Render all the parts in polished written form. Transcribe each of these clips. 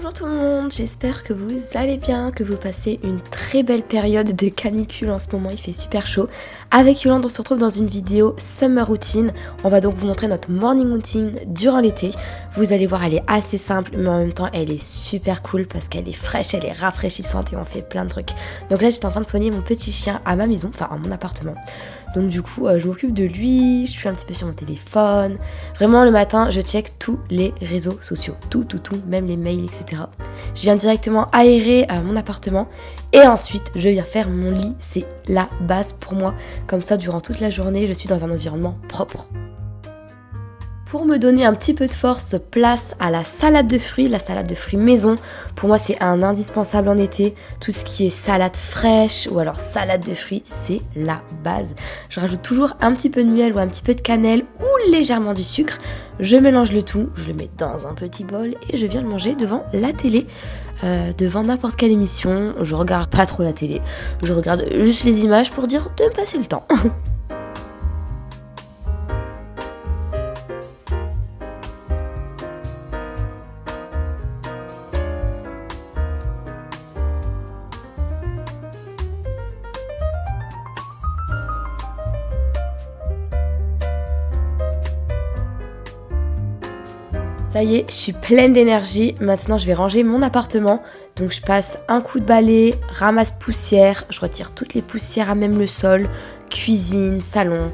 Bonjour tout le monde, j'espère que vous allez bien, que vous passez une très belle période de canicule en ce moment, il fait super chaud. Avec Yolande, on se retrouve dans une vidéo Summer Routine. On va donc vous montrer notre morning routine durant l'été. Vous allez voir, elle est assez simple, mais en même temps, elle est super cool parce qu'elle est fraîche, elle est rafraîchissante et on fait plein de trucs. Donc là, j'étais en train de soigner mon petit chien à ma maison, enfin à mon appartement. Donc du coup, je m'occupe de lui, je suis un petit peu sur mon téléphone. Vraiment, le matin, je check tous les réseaux sociaux. Tout, même les mails, etc. Je viens directement aérer mon appartement. Et ensuite, je viens faire mon lit. C'est la base pour moi. Comme ça, durant toute la journée, je suis dans un environnement propre. Pour me donner un petit peu de force, place à la salade de fruits maison. Pour moi, c'est un indispensable en été. Tout ce qui est salade fraîche ou alors salade de fruits, c'est la base. Je rajoute toujours un petit peu de miel ou un petit peu de cannelle ou légèrement du sucre. Je mélange le tout, je le mets dans un petit bol et je viens le manger devant la télé. Devant n'importe quelle émission. Je regarde pas trop la télé. Je regarde juste les images pour dire de me passer le temps. Ça y est, je suis pleine d'énergie. Maintenant, je vais ranger mon appartement. Donc, je passe un coup de balai, ramasse poussière. Je retire toutes les poussières à même le sol, cuisine, salon.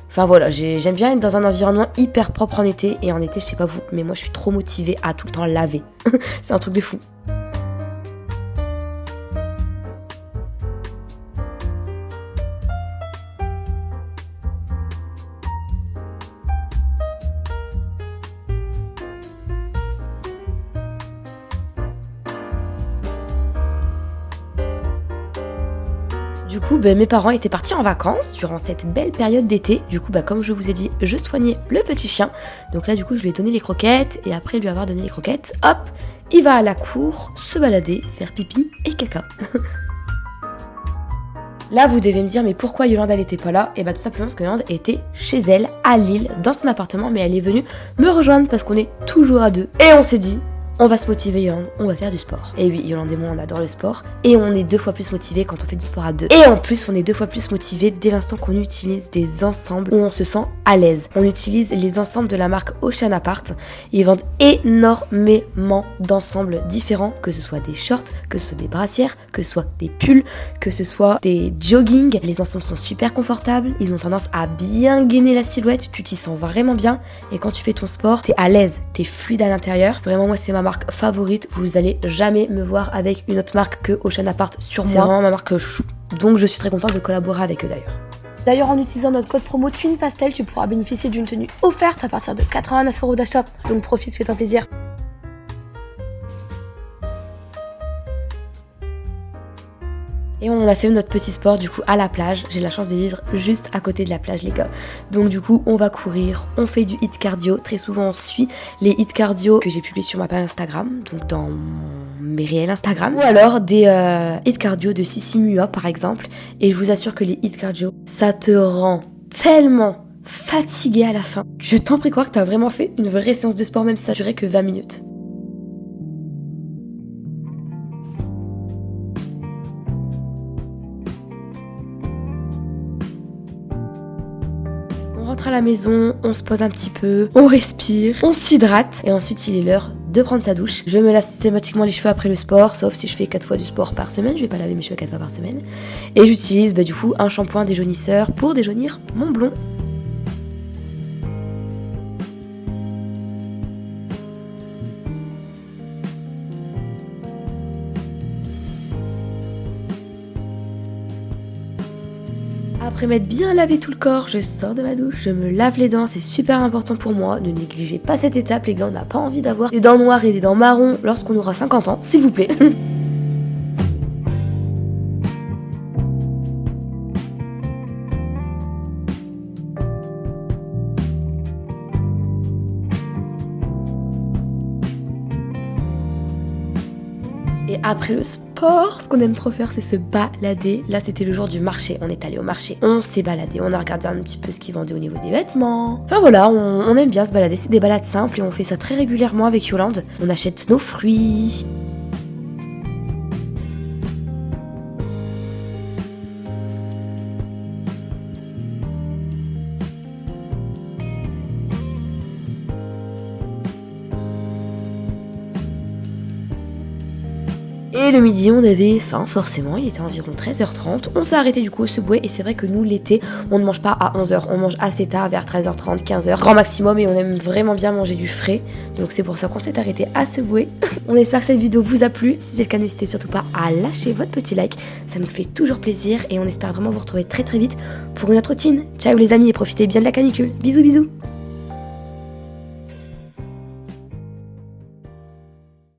Enfin voilà, j'aime bien être dans un environnement hyper propre en été. Et en été, je sais pas vous, mais moi, je suis trop motivée à tout le temps laver. C'est un truc de fou. Du coup, mes parents étaient partis en vacances durant cette belle période d'été. Du coup, comme je vous ai dit, je soignais le petit chien. Donc là, du coup, je lui ai donné les croquettes. Et après lui avoir donné les croquettes, hop, il va à la cour, se balader, faire pipi et caca. Là, vous devez me dire, mais pourquoi Yolande, elle était pas là? Et tout simplement parce que Yolande était chez elle, à Lille, dans son appartement. Mais elle est venue me rejoindre parce qu'on est toujours à deux. Et on s'est dit... on va se motiver Yolande, on va faire du sport. Et oui, Yolande et moi on adore le sport. Et on est 2 fois plus motivés quand on fait du sport à deux. Et en plus on est 2 fois plus motivés dès l'instant qu'on utilise des ensembles où on se sent à l'aise. On utilise les ensembles de la marque Ocean Apart. Ils vendent énormément d'ensembles différents, que ce soit des shorts, que ce soit des brassières, que ce soit des pulls, que ce soit des jogging. Les ensembles sont super confortables, ils ont tendance à bien gainer la silhouette, tu t'y sens vraiment bien. Et quand tu fais ton sport, t'es à l'aise, t'es fluide à l'intérieur. Vraiment moi c'est ma marque favorite, vous allez jamais me voir avec une autre marque que Ocean Apart sur moi. C'est vraiment ma marque chou. Donc je suis très contente de collaborer avec eux d'ailleurs. D'ailleurs, en utilisant notre code promo TWINPASTEL, tu pourras bénéficier d'une tenue offerte à partir de 89€ d'achat. Donc profite, fais-toi plaisir. Et on a fait notre petit sport du coup à la plage. J'ai la chance de vivre juste à côté de la plage les gars. Donc du coup on va courir, on fait du hit cardio. Très souvent on suit les hit cardio que j'ai publiés sur ma page Instagram, donc dans mes réels Instagram. Ou alors des hit cardio de Sissi Mua par exemple. Et je vous assure que les hit cardio, ça te rend tellement fatigué à la fin. Je t'en prie croire que t'as vraiment fait une vraie séance de sport même si ça durait que 20 minutes. On rentre à la maison, on se pose un petit peu, on respire, on s'hydrate et ensuite il est l'heure de prendre sa douche. Je me lave systématiquement les cheveux après le sport, sauf si je fais 4 fois du sport par semaine, je vais pas laver mes cheveux 4 fois par semaine. Et j'utilise du coup un shampoing déjaunisseur pour déjaunir mon blond. Après m'être bien lavé tout le corps, je sors de ma douche, je me lave les dents, c'est super important pour moi. Ne négligez pas cette étape les gars, on n'a pas envie d'avoir des dents noires et des dents marron lorsqu'on aura 50 ans, s'il vous plaît. Et après le sport, ce qu'on aime trop faire, c'est se balader. Là, c'était le jour du marché. On est allé au marché, on s'est baladé, on a regardé un petit peu ce qu'ils vendaient au niveau des vêtements. Enfin voilà, on aime bien se balader. C'est des balades simples et on fait ça très régulièrement avec Yolande. On achète nos fruits. Et le midi, on avait faim, forcément, il était environ 13h30. On s'est arrêté du coup au Subway et c'est vrai que nous, l'été, on ne mange pas à 11h, on mange assez tard, vers 13h30, 15h, grand maximum, et on aime vraiment bien manger du frais. Donc c'est pour ça qu'on s'est arrêté à Subway. On espère que cette vidéo vous a plu. Si c'est le cas, n'hésitez surtout pas à lâcher votre petit like, ça nous fait toujours plaisir et on espère vraiment vous retrouver très très vite pour une autre routine. Ciao les amis et profitez bien de la canicule. Bisous bisous.